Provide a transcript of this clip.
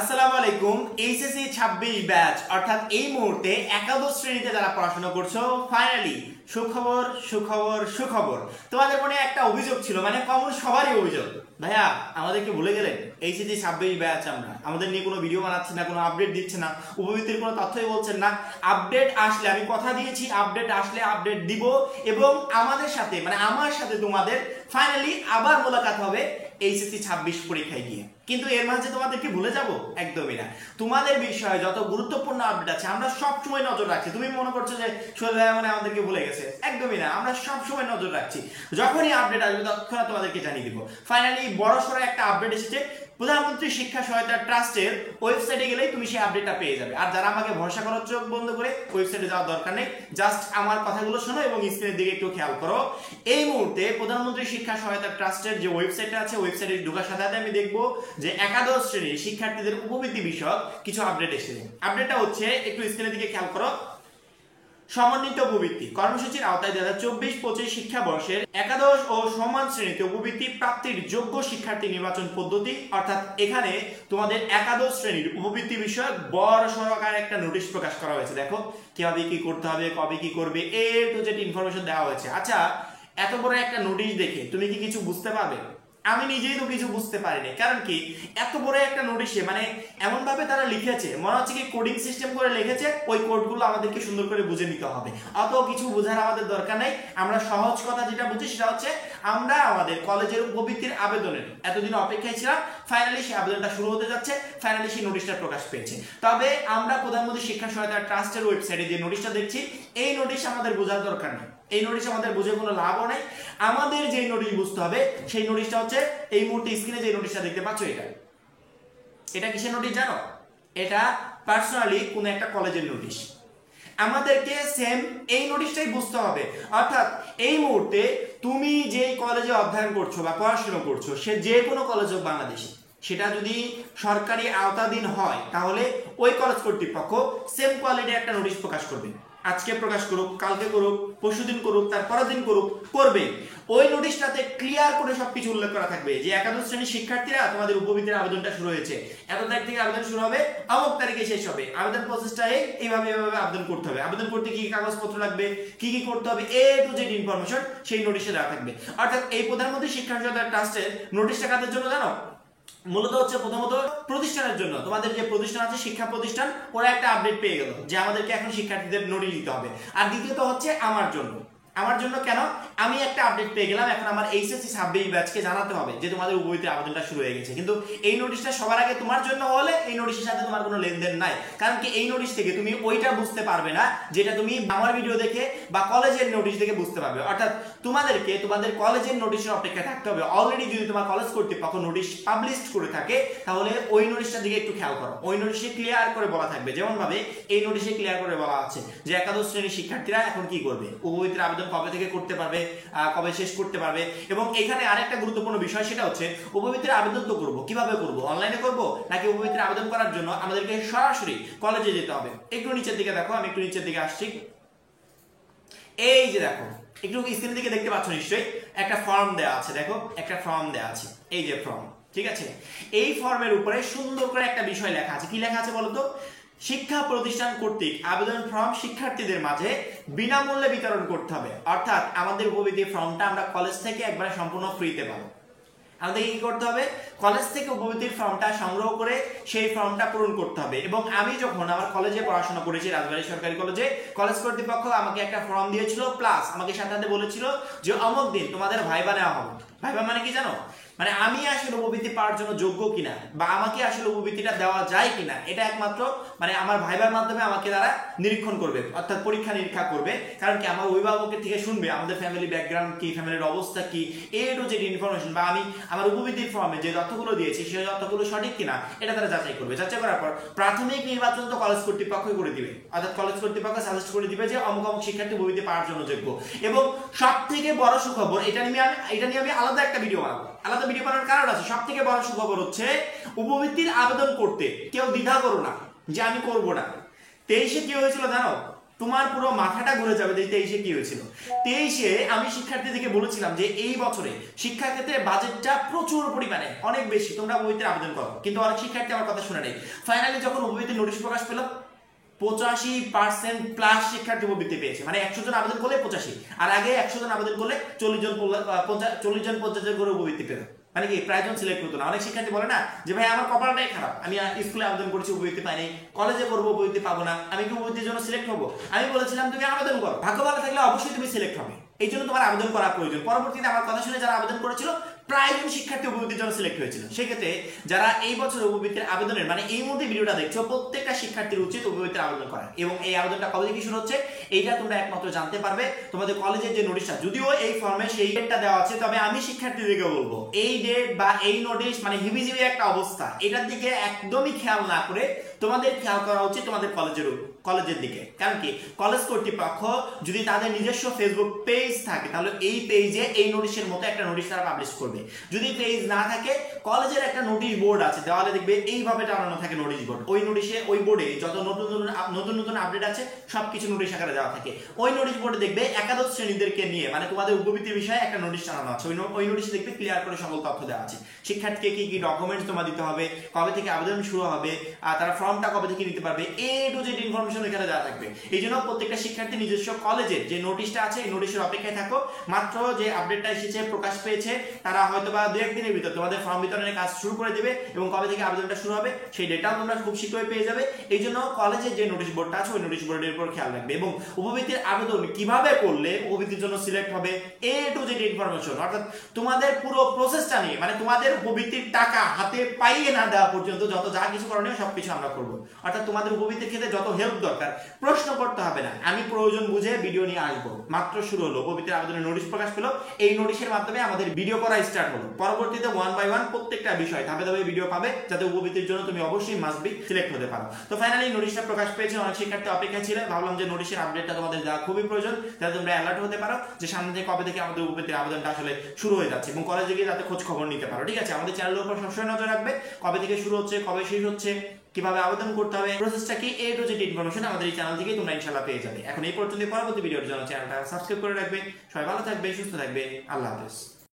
আসসালামু আলাইকুম। HSC 26 batch অর্থাৎ এই মুহূর্তে একাদশ শ্রেণীতে যারা পড়াশোনা করছো, ফাইনালি সুখবর সুখবর সুখবর। তোমাদের মনে একটা অভিযোগ ছিল, মানে কমন সবারই অভিযোগ, ভাইয়া আমাদেরকে ভুলে গেলেন। এইচএসসি 26 ব্যাচ আমাদের নিয়ে কোনো ভিডিও বানাচ্ছে না, কোনো আপডেট দিচ্ছে না, উপবৃত্তির কোনো তথ্যই বলছেন না। আপডেট আসলে, আমি কথা দিয়েছি আপডেট আসলে আপডেট দিব, এবং আমাদের সাথে মানে আমার সাথে তোমাদের ফাইনালি আবার মোলাকাত হবে এইচএসসি 26 পরীক্ষায় গিয়ে। কিন্তু এর মাঝে তোমাদেরকে ভুলে যাব? একদমই না। তোমাদের বিষয়ে যত গুরুত্বপূর্ণ আপডেট আছে আমরা সব সময় নজর রাখছি। তুমি মনে করছো যে সোহেল ভাই মানে আমাদেরকে ভুলে গেছে, একদমই না। আমরা সব সময় নজর রাখছি, যখনই আপডেট আসবে তৎক্ষণাৎ তোমাদেরকে জানিয়ে দিব। ফাইনালি বড়সড় একটা আপডেট এসেছে। প্রধানমন্ত্রী শিক্ষা সহায়তা ট্রাস্টের ওয়েবসাইটে গেলেই তুমি সেই আপডেটটা পেয়ে যাবে। আর যারা আমাকে ভরসা করো, চোখ বন্ধ করে ওয়েবসাইটে যাওয়ার দরকার নেই, জাস্ট আমার কথাগুলো শোনো এবং স্ক্রিনের দিকে একটু খেয়াল করো। এই মুহূর্তে প্রধানমন্ত্রী শিক্ষা সহায়তা ট্রাস্টের যে ওয়েবসাইটটা আছে, ওয়েবসাইটে ঢোকার সাথে সাথে আমি দেখবো যে একাদশ শ্রেণীর শিক্ষার্থীদের উপবৃত্তি বিষয়ক কিছু আপডেট এসেছে। আপডেটটা হচ্ছে, একটু স্ক্রিনের দিকে খেয়াল করো। সমন্বিত উপবৃত্তি কর্মসূচির আওতায় 2024-25 শিক্ষাবর্ষের একাদশ ও সমান শ্রেণীতে উপবৃত্তি প্রাপ্তির যোগ্য শিক্ষার্থী নির্বাচন পদ্ধতি, অর্থাৎ এখানে তোমাদের একাদশ শ্রেণীর উপবৃত্তি বিষয়ক বড় সরকার একটা নোটিশ প্রকাশ করা হয়েছে। দেখো কিভাবে কি করতে হবে, কবে কি করবে, এ টু জেড ইনফরমেশন দেওয়া হয়েছে। আচ্ছা, এত বড় একটা নোটিশ দেখে তুমি কি কিছু বুঝতে পারবে? আমি নিজেই তো কিছু বুঝতে পারিনি। কারণ কি, এত বড় একটা নোটিশে মানে এমন ভাবে তারা লিখেছে, মনে হচ্ছে কি কোডিং সিস্টেম করে লিখেছে, ওই কোডগুলো আমাদেরকে সুন্দর করে বুঝে নিতে হবে। অত কিছু বোঝার আমাদের দরকার নেই। আমরা সহজ কথা যেটা বুঝি সেটা হচ্ছে, আমরা আমাদের কলেজের উপবৃত্তির আবেদনের এতদিন অপেক্ষায় ছিলাম, ফাইনালি সেই আবেদনটা শুরু হতে যাচ্ছে, ফাইনালি সেই নোটিশটা প্রকাশ পেয়েছে। তবে আমরা প্রধানমন্ত্রী শিক্ষা সহায়তা ট্রাস্টের ওয়েবসাইটে যে নোটিশটা দেখছি, এই নোটিশ আমাদের বোঝার দরকার নেই। এই নোটিশ আমাদের বুঝে কোনো লাভও নেই। আমাদের যে নোটিশ বুঝতে হবে সেই নোটিশটা হচ্ছে এই মুহূর্তে স্ক্রিনে যে নোটিশটা দেখতে পাচ্ছ, এটা কিসের নোটিশ জানো? এটা পার্সোনালি কোন একটা কলেজের নোটিশ। আমাদেরকে সেম এই নোটিশটাই বুঝতে হবে। অর্থাৎ এই মুহূর্তে তুমি যে কলেজে অধ্যয়ন করছো বা পড়াশোনা করছো, সে যে কোনো কলেজ হোক বাংলাদেশে, সেটা যদি সরকারি আওতাধীন হয় তাহলে ওই কলেজ কর্তৃপক্ষ সেম কোয়ালিটির একটা নোটিশ প্রকাশ করবে। আজকে প্রকাশ করুক, কালকে করুক, পরশুদিন করুক, তার পরের দিন করুক, করবে। ওই নোটিশটাতে ক্লিয়ার করে সবকিছু উল্লেখ করা থাকবে যে একাদশ শ্রেণীর শিক্ষার্থীরা তোমাদের উপবৃত্তির আবেদনটা শুরু হয়েছে, এত তারিখ থেকে আবেদন শুরু হবে, অমুক তারিখে শেষ হবে। আবেদন প্রসেসটা এইভাবে আবেদন করতে হবে। আবেদন করতে কি কাগজপত্র লাগবে, কি কি করতে হবে, এ টু জেড ইনফরমেশন সেই নোটিশে দেওয়া থাকবে। অর্থাৎ এই প্রধানমন্ত্রী শিক্ষা সহায়তা ট্রাস্টের নোটিশটা কাদের জন্য জানো? মূলত হচ্ছে প্রথমত প্রতিষ্ঠানের জন্য। তোমাদের যে প্রতিষ্ঠান আছে, শিক্ষা প্রতিষ্ঠান, ওরা একটা আপডেট পেয়ে গেল যে আমাদেরকে এখন শিক্ষার্থীদের নোটিশ দিতে হবে। আর দ্বিতীয়ত হচ্ছে আমার জন্য। আমার জন্য কেন? আমি একটা আপডেট পেয়ে গেলাম, এখন আমার এইচএসসি 26 ব্যাচকে জানাতে হবে যে তোমাদের উপবৃত্তির আবেদনটা শুরু হয়ে গেছে। কিন্তু এই নোটিশটা সবার আগে তোমার জন্য হলে এই নোটিশের সাথে তোমার কোনো লেনদেন নাই। কারণ কি, এই নোটিশ থেকে তুমি ওইটা বুঝতে পারবে না যেটা তুমি আমার ভিডিও দেখে বা কলেজের নোটিশ দেখে বুঝতে পারবে। অর্থাৎ তোমাদেরকে তোমাদের কলেজের নোটিশের অপেক্ষা থাকতে হবে। অলরেডি যদি তোমার কলেজ কর্তৃপক্ষ নোটিশ পাবলিশ করে থাকে তাহলে ওই নোটিশটার দিকে একটু খেয়াল করো। ওই নোটিশে ক্লিয়ার করে বলা থাকবে, যেমন ভাবে এই নোটিশে ক্লিয়ার করে বলা আছে যে একাদশ শ্রেণীর শিক্ষার্থীরা এখন কি করবে, উপবৃত্তির আবেদন কবে থেকে করতে পারবে, কবে শেষ করতে পারবে। এবং এখানে আরেকটা গুরুত্বপূর্ণ বিষয়, সেটা হচ্ছে উপবৃত্তির আবেদন তো করবো, কিভাবে করব, অনলাইনে করব নাকি উপবৃত্তির আবেদন করার জন্য আমাদেরকে সরাসরি কলেজে যেতে হবে। একটু নিচের দিকে দেখো, আমি একটু নিচের দিকে আসছি। এই যে দেখো, একটু স্ক্রিনের দিকে দেখতে পাচ্ছ নিশ্চয়ই, একটা ফর্ম দেওয়া আছে। দেখো একটা ফর্ম দেওয়া আছে, এই যে ফর্ম, ঠিক আছে? এই ফর্মের উপরে সুন্দর করে একটা বিষয় লেখা আছে। কি লেখা আছে বলতো? শিক্ষা প্রতিষ্ঠান কর্তৃক আবেদন ফর্ম শিক্ষার্থীদের মাঝে বিনামূল্যে বিতরণ করতে হবে। অর্থাৎ আমাদের উপবৃত্তির ফর্মটা আমরা কলেজ থেকে একবারে সম্পূর্ণ ফ্রিতে পাবো। আমাদের কি করতে হবে? কলেজ থেকে উপবৃত্তির ফর্মটা সংগ্রহ করে সেই ফর্মটা পূরণ করতে হবে। এবং আমি যখন আমার কলেজে পড়াশোনা করেছি, রাজবাড়ী সরকারি কলেজে, কলেজ কর্তৃপক্ষ আমাকে একটা ফর্ম দিয়েছিল, প্লাস আমাকে সাথে সাথে বলেছিল যে অমুক দিন তোমাদের ভাইবা নেওয়া হবে। ভাইবা মানে কি জানো? মানে আমি আসলে উপবৃত্তি পাওয়ার জন্য যোগ্য কিনা বা আমাকে আসলে উপবৃত্তিটা দেওয়া যায় কিনা, এটা একমাত্র মানে আমার ভাইবার মাধ্যমে আমাকে তারা নিরীক্ষণ করবে, অর্থাৎ পরীক্ষা নিরীক্ষা করবে। কারণ কি, আমার অভিভাবকের থেকে শুনবে আমাদের ফ্যামিলি ব্যাকগ্রাউন্ড কি, ফ্যামিলির অবস্থা কি, এ টু জেড ইনফরমেশন, বা আমি আমার উপবৃত্তির ফর্মে যে তথ্যগুলো দিয়েছি সেই তথ্যগুলো সঠিক কিনা এটা তারা যাচাই করবে। যাচাই করার পর প্রাথমিক নির্বাচন তো কলেজ কর্তৃপক্ষই করে দিবে। অর্থাৎ কলেজ কর্তৃপক্ষ সাজেস্ট করে দিবে যে অমুক অমুক শিক্ষার্থী উপবৃত্তি পাওয়ার জন্য যোগ্য। এবং সব থেকে বড় সুখবর, এটা নিয়ে আমি আলাদা একটা ভিডিও বানাবো। আলাদা ভিডিও বানানোর কারণ আছে। সব থেকে বড় সুখবর হচ্ছে, উপবৃত্তির আবেদন করতে কেউ দ্বিধা করো না যে আমি করব না। 23-এ কি হয়েছিল জানো? তোমার পুরো মাথাটা ঘুরে যাবে যে 23-এ কি হয়েছিল। 23-এ আমি শিক্ষার্থীদেরকে বলেছিলাম যে এই বছরে শিক্ষা ক্ষেত্রে বাজেটটা প্রচুর পরিমাণে অনেক বেশি, তোমরা উপবৃত্তির আবেদন করো, কিন্তু অনেক শিক্ষার্থী আমার কথা শুনে নেই। ফাইনালি যখন উপবৃত্তির নোটিশ প্রকাশ পেল 85% প্লাস শিক্ষার্থী উপবৃত্তি পেয়েছে, মানে 100 জন আবেদন করলে 85, আর আগে 100 জন আবেদন করলে 40 জন 50 জন করে উপবৃত্তি পেত, মানে কি প্রায় জন সিলেক্ট হতো না। অনেক শিক্ষার্থী বলে না যে ভাই আমার কপালটাই খারাপ, আমি স্কুলে আবেদন করেছি উপবৃত্তি পাইনি, কলেজে করবো উপবৃত্তি পাবো না, আমি কি উপবৃত্তির জন্য সিলেক্ট হবো? আমি বলেছিলাম তুমি আবেদন করো, ভাগ্য ভালো থাকলে অবশ্যই তুমি সিলেক্ট হবে, এই জন্য তোমার আবেদন করা প্রয়োজন। পরবর্তীতে আমার কথা শুনে যারা আবেদন করেছিল প্রায় জন শিক্ষার্থী উপবৃত্তির জন্য সিলেক্ট হয়েছিল। সেক্ষেত্রে যারা এই বছর উপবৃত্তির আবেদনের মানে এই মুহূর্তে ভিডিওটা দেখছো, প্রত্যেকটা শিক্ষার্থীর উচিত উপবৃত্তির আবেদন করা। এবং এই আবেদনটা কবে থেকে শুরু হচ্ছে এইটা তোমরা একমাত্র জানতে পারবে তোমাদের কলেজের যে নোটিশটা, যদিও এই ফর্মে সেই ডেটটা দেওয়া আছে, তবে আমি শিক্ষার্থীদেরকে বলবো এই ডেট বা এই নোটিশ মানে হিবিজিবি একটা অবস্থা, এটার দিকে একদমই খেয়াল না করে তোমাদের খেয়াল করা উচিত তোমাদের কলেজের দিকে। কারণ কি কলেজ কর্তৃপক্ষ যদি তাদের নিজস্ব ফেসবুক পেজ থাকে তাহলে এই পেজে এই নোটিশের মতো একটা নোটিশ তারা পাবলিশ করবে। যদি পেজ না থাকে কলেজের একটা নোটিশ বোর্ড আছে, দেওয়ালে দেখবে এইভাবে টানানো থাকে নোটিশ বোর্ড, ওই নোটিশে ওই বোর্ডে যত নতুন আপডেট আছে সবকিছু নোটিশ আকারে দেওয়া থাকে। ওই নোটিশ বোর্ডে দেখবে একাদশ শ্রেণীদেরকে নিয়ে মানে তোমাদের উপবৃত্তির বিষয়ে একটা নোটিশ টানানো আছে, ওই নোটিশে দেখবে ক্লিয়ার করে সকল তথ্য দেওয়া আছে। শিক্ষার্থীকে কি কি ডকুমেন্টস জমা দিতে হবে, কবে থেকে আবেদন শুরু হবে, আর তারা ফর্মটা কবে থেকে নিতে পারবে, এ টু জেড ইনফরমেশন এখানে দেওয়া থাকবে। এই জন্য প্রত্যেকটা শিক্ষার্থী নিজস্ব কলেজের যে নোটিশটা আছে এই নোটিশের অপেক্ষায় থাকো। মাত্র যে আপডেটটা এসেছে প্রকাশ পেয়েছে তারা হয়তোবা 2-1 দিনের ভিতর তোমাদের ফর্ম বিতরণের কাজ শুরু করে দেবে এবং কবে থেকে আবেদনটা শুরু হবে সেই ডেটাও তোমরা খুব শীঘ্রই পেয়ে যাবে। এই জন্য কলেজের যে নোটিশ বোর্ডটা আছে ওই নোটিশ বোর্ডের উপর খেয়াল রাখবে এবং উপবৃত্তির আবেদন কিভাবে করলে উপবৃত্তির জন্য সিলেক্ট হবে এ টু জেড ইনফরমেশন, অর্থাৎ তোমাদের পুরো প্রসেসটা নিয়ে মানে তোমাদের উপবৃত্তির টাকা হাতে পাইয়ে না দেওয়া পর্যন্ত যত যা কিছু করণীয় সবকিছু আমরা করবো। অর্থাৎ তোমাদের উপবৃত্তির ক্ষেত্রে যত হেল্প দরকার প্রশ্ন করতে হবে না, আমি প্রয়োজন বুঝে ভিডিও নিয়ে আসবো। মাত্র শুরু হলো, উপবৃত্তির আবেদনের নোটিশ প্রকাশ পেলো, এই নোটিশের মাধ্যমে আমাদের ভিডিও করা স্টার্ট হলো। পরবর্তীতে 1 by 1 প্রত্যেকটা বিষয় ধাপে ধাপে ভিডিও পাবে যাতে উপবৃত্তির জন্য তুমি অবশ্যই মাস্ট বি সিলেক্ট হতে পারো। তো ফাইনালি নোটিশটা প্রকাশ পেয়েছে, অনেক শিক্ষার্থী অপেক্ষা ছিল, ভাবলাম যে নোটিশের আপডেটটা তোমাদের দেওয়া খুবই প্রয়োজন যাতে তোমরা অ্যালার্ট হতে পারো যে সামনে থেকে কবে থেকে আমাদের উপবৃত্তির আবেদনটা আসলে শুরু হয়ে যাচ্ছে এবং কলেজে গিয়ে যাতে খোঁজ খবর নিতে পারো। ঠিক আছে, আমাদের চ্যানেলের উপর সবসময় নজর রাখবে, কবে থেকে শুরু হচ্ছে, কবে শেষ হচ্ছে, কিভাবে আবেদন করতে হবে, প্রসেসটা কি, এ টু জেড ইনফরমেশন আমাদের এই চ্যানেল থেকে তোমরা ইনশাআল্লাহ পেয়ে যাবে। এখন এই পর্যন্ত, পরবর্তী ভিডিওর জন্য চ্যানেলটা সাবস্ক্রাইব করে রাখবে। সবাই ভালো থাকবে, সুস্থ থাকবে, আল্লাহ হাফেজ।